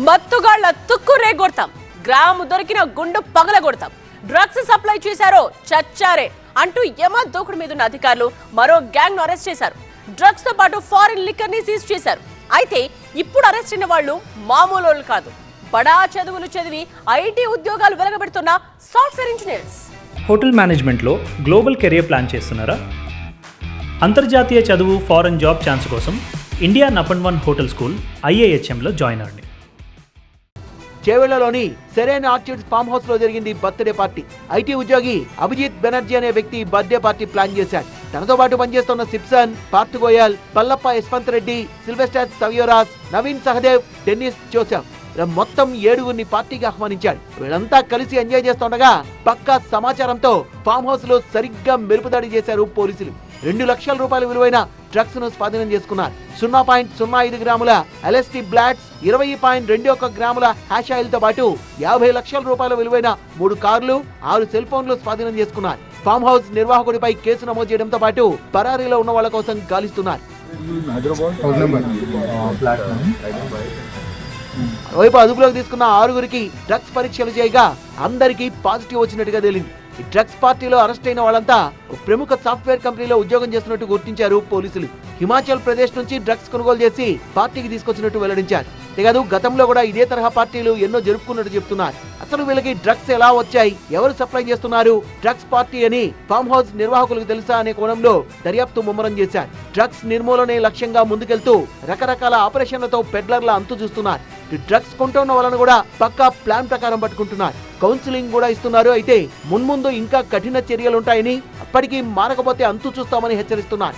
మత్తుగాళ్ల తుక్కు రేగొడతాం, గ్రాము దొరికిన గుండు పగలగొడతాం, డ్రగ్స్ సప్లై చేశారో చచ్చారే అంటూ యమ దూకుడు మీదున్న అధికారులు మరో గ్యాంగ్ ను అరెస్ట్ చేశారు. డ్రగ్స్ తో పాటు ఫారిన్ లిక్కర్ ని సీజ్ చేశారు. అయితే ఇప్పుడు అరెస్ట్ అయిన వాళ్ళు మామూలు కాదు, బడా చదువులు చదివి ఐటీ ఉద్యోగాలు వెలగబెడుతున్న సాఫ్ట్వేర్ ఇంజనీర్స్. హోటల్ మేనేజ్మెంట్లో గ్లోబల్ కెరియర్ ప్లాన్ చేస్తున్నారా? అంతర్జాతీయ చదువు ఫారెన్ జాబ్ ఛాన్స్ కోసం ఇండియా నంబర్ 1 హోటల్ స్కూల్ IIHMలో జాయిన్ అవ్వండి. చేవెళ్లలోని సెరెన్ ఆర్చిడ్స్ ఫామ్ హౌస్ లో జరిగింది బర్త్డే పార్టీ. ఐటీ ఉద్యోగి అభిజిత్ బెనర్జీ అనే వ్యక్తి బర్త్డే పార్టీ ప్లాన్ చేశాడు. తనతో పాటు పనిచేస్తున్న Simpson, Parth Goyal, Pallappa Yashwant Reddy, Sylvester Savyoraj, Naveen Sahadev, Dennis Joseph మొత్తం 7గురిని పార్టీకి ఆహ్వానించాడు. వీళ్ళంతా కలిసి ఎంజాయ్ చేస్తుండగా పక్కా సమాచారంతో ఫామ్ హౌస్ లో సరిగ్గా మెరుపుదాడి చేశారు పోలీసులు. 2 లక్షల రూపాయల విలువైన డ్రగ్స్ ను స్వాధీనం చేసుకున్నారు. 0.05 గ్రాముల LSD బ్లాట్స్, 20.21 గ్రాముల హ్యాష్ ఆయిల్ తో పాటు 50 లక్షల రూపాయల విలువైన 3 కార్లు, 6 సెల్ ఫోన్లు స్వాధీనం చేసుకున్నారు. ఫామ్ హౌస్ నిర్వాహకుడిపై కేసు నమోదు చేయడంతో పాటు పరారీలో ఉన్న వాళ్ళ కోసం గాలిస్తున్నారు. వైపు అదుపులోకి తీసుకున్న 6గురికి డ్రగ్స్ పరీక్షలు చేయగా అందరికీ పాజిటివ్ వచ్చినట్టుగా తేలింది. ఈ డ్రగ్స్ పార్టీలో అరెస్ట్ అయిన వాళ్ళంతా ప్రముఖ సాఫ్ట్వేర్ కంపెనీలో ఉద్యోగం చేస్తున్నట్టు గుర్తించారు పోలీసులు. హిమాచల్ ప్రదేశ్ నుంచి డ్రగ్స్ కొనుగోలు చేసి పార్టీకి తీసుకొచ్చినట్టు వెల్లడించారు. అంతేకాదు గతంలో కూడా ఇదే తరహా పార్టీలు ఎన్నో జరుపుకున్నట్టు చెప్తున్నారు. అసలు వీళ్ళకి డ్రగ్స్ ఎలా వచ్చాయి, ఎవరు సప్లై చేస్తున్నారు, డ్రగ్స్ పార్టీ అని ఫామ్ హౌస్ నిర్వాహకులకు తెలుసా అనే కోణంలో దర్యాప్తు ముమ్మరం చేశారు. డ్రగ్స్ నిర్మూలనే లక్ష్యంగా ముందుకెళ్తూ రకరకాల ఆపరేషన్లతో పెడ్లర్ల అంతు చూస్తున్నారు. డ్రగ్స్ కొంటున్న వాళ్ళను కూడా పక్కా ప్లాన్ ప్రకారం పట్టుకుంటున్నారు. కౌన్సిలింగ్ కూడా ఇస్తున్నారు. అయితే మున్ముందు ఇంకా కఠిన చర్యలుంటాయని, అప్పటికీ మారకపోతే అంతు చూస్తామని హెచ్చరిస్తున్నారు.